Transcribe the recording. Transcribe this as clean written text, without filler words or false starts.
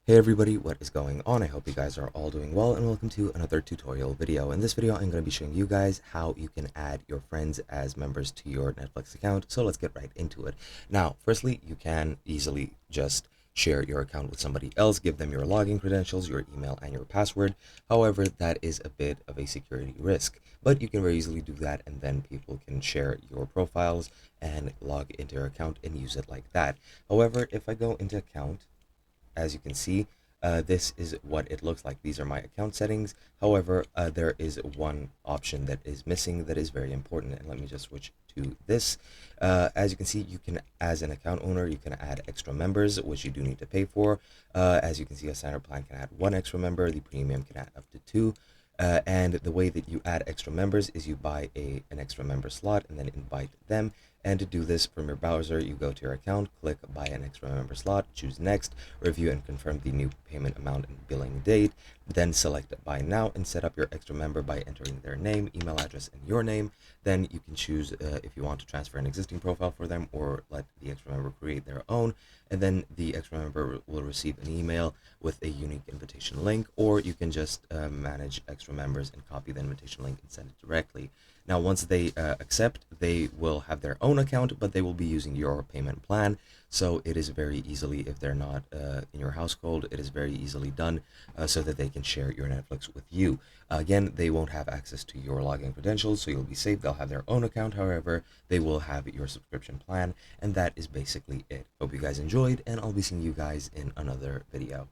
Hey everybody, what is going on? I hope you guys are all doing well and welcome to another tutorial video. In this video, I'm going to be showing you guys how you can add your friends as members to your Netflix account. So let's get right into it. Now, firstly, you can easily just share your account with somebody else, give them your login credentials, your email, and your password. However, that is a bit of a security risk, but you can very easily do that and then people can share your profiles and log into your account and use it like that. However, if I go into account, as you can see, this is what it looks like. These are my account settings. However, there is one option that is missing that is very important, and let me just switch to this. As you can see, you can, as an account owner, you can add extra members, which you do need to pay for. As you can see, a standard plan can add one extra member, the premium can add up to two. And the way that you add extra members is you buy an extra member slot and then invite them. And to do this from your browser, you go to your account, click buy an extra member slot, choose next, review and confirm the new payment amount and billing date, then select buy now and set up your extra member by entering their name, email address, and your name. Then you can choose if you want to transfer an existing profile for them or let the extra member create their own. And then the extra member will receive an email with a unique invitation link, or you can just manage extra members and copy the invitation link and send it directly. Now, once they accept, they will have their own account, but they will be using your payment plan. So it is very easily, if they're not in your household, it is very easily done so that they can share your Netflix with you. Again, they won't have access to your login credentials, so you'll be safe. They'll have their own account. However, they will have your subscription plan, and that is basically it. Hope you guys enjoyed, and I'll be seeing you guys in another video.